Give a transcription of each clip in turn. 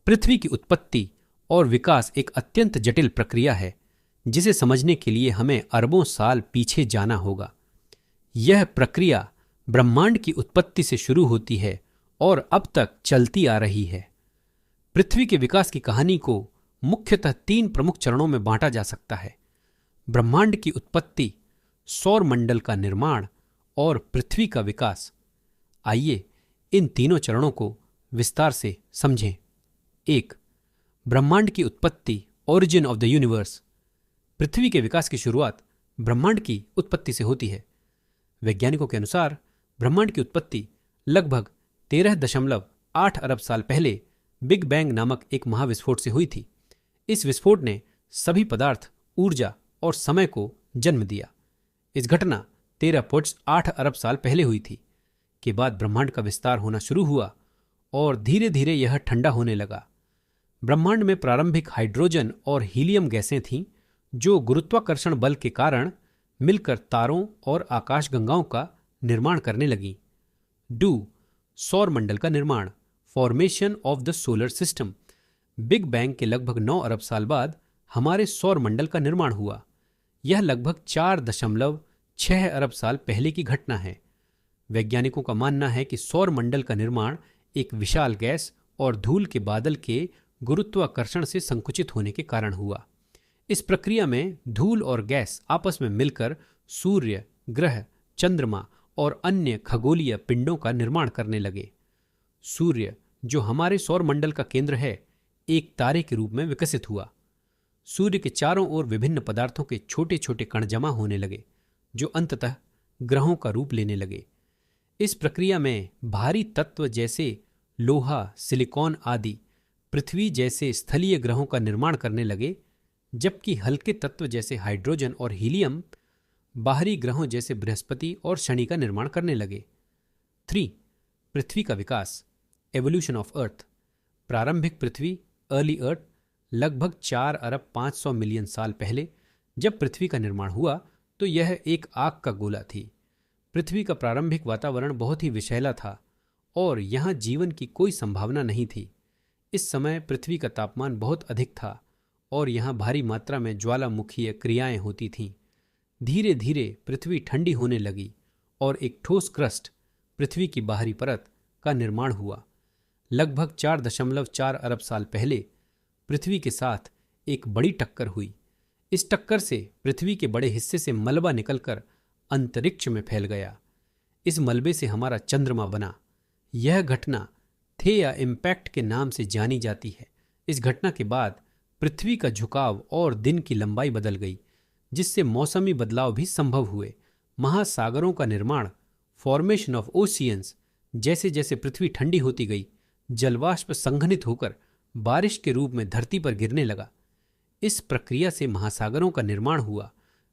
पृथ्वी की उत्पत्ति और विकास एक अत्यंत जटिल प्रक्रिया है जिसे समझने के लिए हमें अरबों साल पीछे जाना होगा। यह प्रक्रिया ब्रह्मांड की उत्पत्ति से शुरू होती है और अब तक चलती आ रही है। पृथ्वी के विकास की कहानी को मुख्यतः 3 प्रमुख चरणों में बांटा जा सकता है: ब्रह्मांड की उत्पत्ति, सौर मंडल का निर्माण और पृथ्वी का विकास। आइए इन तीनों चरणों को विस्तार से समझें। 1. ब्रह्मांड की उत्पत्ति, ओरिजिन ऑफ द यूनिवर्स। पृथ्वी के विकास की शुरुआत ब्रह्मांड की उत्पत्ति से होती है। वैज्ञानिकों के अनुसार ब्रह्मांड की उत्पत्ति लगभग 13.8 अरब साल पहले बिग बैंग नामक एक महाविस्फोट से हुई थी। इस विस्फोट ने सभी पदार्थ, ऊर्जा और समय को जन्म दिया। इस घटना 13.8 अरब साल पहले हुई थी। के बाद ब्रह्मांड का विस्तार होना शुरू हुआ और धीरे धीरे यह ठंडा होने लगा। ब्रह्मांड में प्रारंभिक हाइड्रोजन और हीलियम गैसें थीं जो गुरुत्वाकर्षण बल के कारण मिलकर तारों और आकाशगंगाओं का निर्माण करने लगीं। 2. सौर मंडल का निर्माण, formation of the solar system. Big bang के लगभग 9 अरब साल बाद हमारे सौर मंडल का निर्माण हुआ। यह लगभग 4.6 अरब साल पहले की घटना है। वैज्ञानिकों का मानना है कि सौर मंडल का निर्माण एक विशाल गैस और धूल के बादल के गुरुत्वाकर्षण से संकुचित होने के कारण हुआ। इस प्रक्रिया में धूल और गैस आपस में मिलकर सूर्य, ग्रह, चंद्रमा और अन्य खगोलीय पिंडों का निर्माण करने लगे। सूर्य, जो हमारे सौर मंडल का केंद्र है, एक तारे के रूप में विकसित हुआ। सूर्य के चारों ओर विभिन्न पदार्थों के छोटे छोटे कण जमा होने लगे जो अंततः ग्रहों का रूप लेने लगे। इस प्रक्रिया में भारी तत्व जैसे लोहा, सिलिकॉन आदि पृथ्वी जैसे स्थलीय ग्रहों का निर्माण करने लगे, जबकि हल्के तत्व जैसे हाइड्रोजन और हीलियम बाहरी ग्रहों जैसे बृहस्पति और शनि का निर्माण करने लगे। 3. पृथ्वी का विकास, एवोल्यूशन ऑफ अर्थ। प्रारंभिक पृथ्वी, अर्ली अर्थ, लगभग 4 अरब 500 मिलियन साल पहले जब पृथ्वी का निर्माण हुआ तो यह एक आग का गोला थी। पृथ्वी का प्रारंभिक वातावरण बहुत ही विषैला था और यहाँ जीवन की कोई संभावना नहीं थी। इस समय पृथ्वी का तापमान बहुत अधिक था और यहाँ भारी मात्रा में ज्वालामुखीय क्रियाएं होती थीं। धीरे धीरे पृथ्वी ठंडी होने लगी और एक ठोस क्रस्ट, पृथ्वी की बाहरी परत, का निर्माण हुआ। लगभग 4.4 अरब साल पहले पृथ्वी के साथ एक बड़ी टक्कर हुई। इस टक्कर से पृथ्वी के बड़े हिस्से से मलबा निकलकर अंतरिक्ष में फैल गया। इस मलबे से हमारा चंद्रमा बना। यह घटना थेया इम्पैक्ट के नाम से जानी जाती है। इस घटना के बाद पृथ्वी का झुकाव और दिन की लंबाई बदल गई, जिससे मौसमी बदलाव भी संभव हुए। महासागरों का निर्माण, फॉर्मेशन ऑफ ओशियंस। जैसे जैसे पृथ्वी ठंडी होती गई, जलवाष्प संघनित होकर बारिश के रूप में धरती पर गिरने लगा। इस प्रक्रिया से महासागरों का निर्माण हुआ।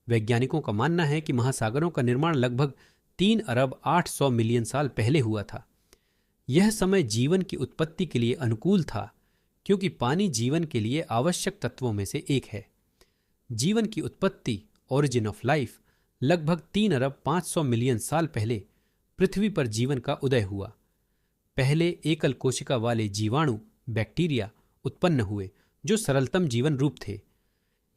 वैज्ञानिकों का मानना है कि महासागरों का निर्माण लगभग 3 अरब 800 मिलियन साल पहले हुआ था। यह समय जीवन की उत्पत्ति के लिए अनुकूल था क्योंकि पानी जीवन के लिए आवश्यक तत्वों में से एक है। जीवन की उत्पत्ति, ओरिजिन ऑफ लाइफ, लगभग 3 अरब 500 मिलियन साल पहले पृथ्वी पर जीवन का उदय हुआ। पहले एकल कोशिका वाले जीवाणु, बैक्टीरिया, उत्पन्न हुए जो सरलतम जीवन रूप थे।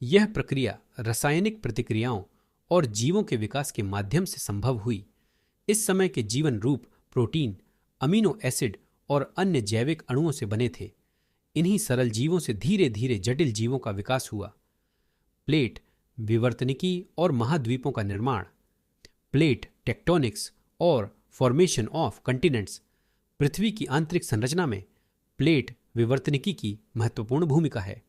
यह प्रक्रिया रासायनिक प्रतिक्रियाओं और जीवों के विकास के माध्यम से संभव हुई। इस समय के जीवन रूप प्रोटीन, अमीनो एसिड और अन्य जैविक अणुओं से बने थे। इन्हीं सरल जीवों से धीरे धीरे जटिल जीवों का विकास हुआ। प्लेट, विवर्तनिकी और महाद्वीपों का निर्माण। प्लेट टेक्टोनिक्स और फॉर्मेशन ऑफ कंटिनेंट्स। पृथ्वी की आंतरिक संरचना में प्लेट विवर्तनिकी की महत्वपूर्ण भूमिका है।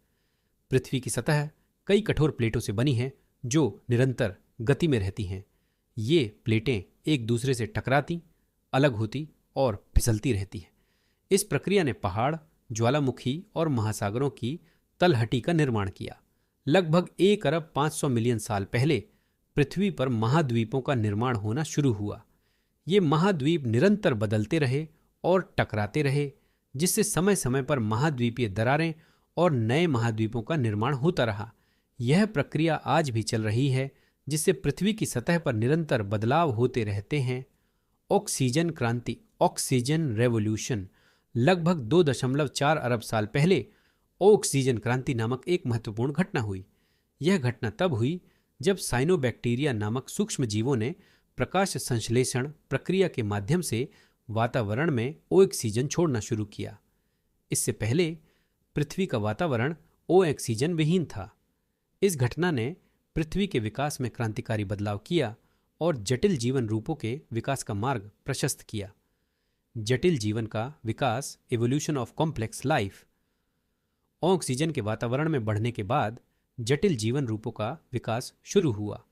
पृथ्वी की सतह कई कठोर प्लेटों से बनी है जो निरंतर गति में रहती हैं। ये प्लेटें एक दूसरे से टकराती, अलग होती और फिसलती रहती हैं। इस प्रक्रिया ने पहाड़, ज्वालामुखी और महासागरों की तलहटी का निर्माण किया। लगभग 1 अरब 500 मिलियन साल पहले पृथ्वी पर महाद्वीपों का निर्माण होना शुरू हुआ। ये महाद्वीप निरंतर बदलते रहे और टकराते रहे, जिससे समय समय पर महाद्वीपीय दरारें और नए महाद्वीपों का निर्माण होता रहा। यह प्रक्रिया आज भी चल रही है, जिससे पृथ्वी की सतह पर निरंतर बदलाव होते रहते हैं। ऑक्सीजन क्रांति, ऑक्सीजन रेवोल्यूशन। लगभग 2.4 अरब साल पहले ऑक्सीजन क्रांति नामक एक महत्वपूर्ण घटना हुई। यह घटना तब हुई जब साइनोबैक्टीरिया नामक सूक्ष्म जीवों ने प्रकाश संश्लेषण प्रक्रिया के माध्यम से वातावरण में ऑक्सीजन छोड़ना शुरू किया। इससे पहले पृथ्वी का वातावरण ऑक्सीजन विहीन था। इस घटना ने पृथ्वी के विकास में क्रांतिकारी बदलाव किया और जटिल जीवन रूपों के विकास का मार्ग प्रशस्त किया। जटिल जीवन का विकास, evolution of complex life. Oxygen के वातावरण में बढ़ने के बाद जटिल जीवन रूपों का विकास शुरू हुआ।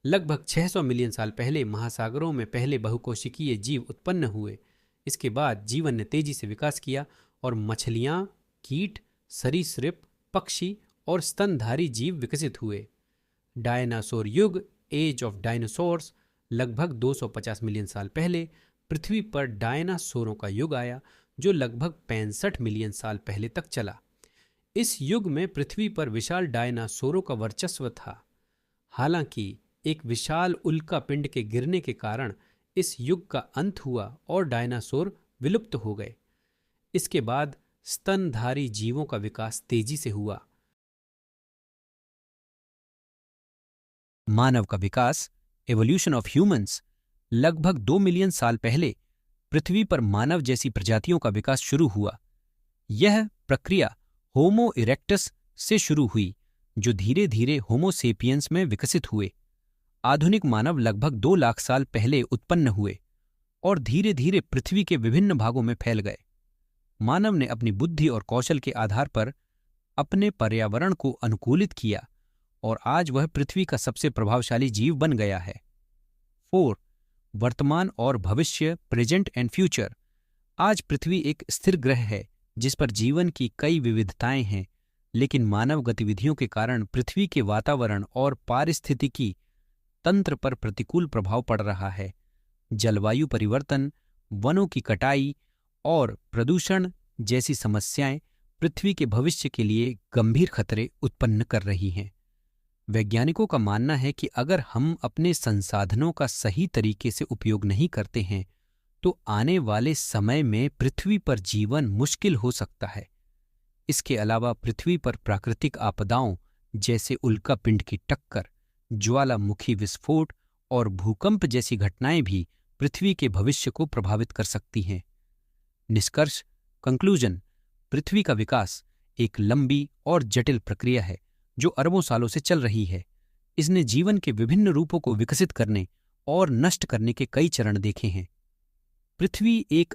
लगभग 600 मिलियन साल पहले महासागरों में पहले बहुकोशिकीय जीव उत्पन्न हुए। इसके बाद जीवन ने तेजी से विकास किया और मछलियां, कीट, सरीसृप, पक्षी और स्तनधारी जीव विकसित हुए। डायनासोर युग, एज ऑफ डायनासोर्स। लगभग 250 मिलियन साल पहले पृथ्वी पर डायनासोरों का युग आया जो लगभग 65 मिलियन साल पहले तक चला। इस युग में पृथ्वी पर विशाल डायनासोरों का वर्चस्व था। हालांकि एक विशाल उल्का पिंड के गिरने के कारण इस युग का अंत हुआ और डायनासोर विलुप्त हो गए। इसके बाद स्तनधारी जीवों का विकास तेजी से हुआ। मानव का विकास, एवोल्यूशन ऑफ ह्यूमंस। लगभग 2 मिलियन साल पहले पृथ्वी पर मानव जैसी प्रजातियों का विकास शुरू हुआ। यह प्रक्रिया होमो इरेक्टस से शुरू हुई जो धीरे धीरे होमो सेपियंस में विकसित हुए। आधुनिक मानव लगभग 2 लाख साल पहले उत्पन्न हुए और धीरे धीरे पृथ्वी के विभिन्न भागों में फैल गए। मानव ने अपनी बुद्धि और कौशल के आधार पर अपने पर्यावरण को अनुकूलित किया और आज वह पृथ्वी का सबसे प्रभावशाली जीव बन गया है। 4. वर्तमान और भविष्य, प्रेजेंट एंड फ्यूचर। आज पृथ्वी एक स्थिर ग्रह है जिस पर जीवन की कई विविधताएं हैं, लेकिन मानव गतिविधियों के कारण पृथ्वी के वातावरण और पारिस्थितिकी तंत्र पर प्रतिकूल प्रभाव पड़ रहा है। जलवायु परिवर्तन, वनों की कटाई और प्रदूषण जैसी समस्याएं पृथ्वी के भविष्य के लिए गंभीर खतरे उत्पन्न कर रही हैं। वैज्ञानिकों का मानना है कि अगर हम अपने संसाधनों का सही तरीके से उपयोग नहीं करते हैं तो आने वाले समय में पृथ्वी पर जीवन मुश्किल हो सकता है। इसके अलावा पृथ्वी पर प्राकृतिक आपदाओं जैसे उल्कापिंड की टक्कर, ज्वालामुखी विस्फोट और भूकंप जैसी घटनाएं भी पृथ्वी के भविष्य को प्रभावित कर सकती हैं। निष्कर्ष, कंक्लूजन, पृथ्वी का विकास एक लंबी और जटिल प्रक्रिया है जो अरबों सालों से चल रही है। इसने जीवन के विभिन्न रूपों को विकसित करने और नष्ट करने के कई चरण देखे हैं। पृथ्वी एक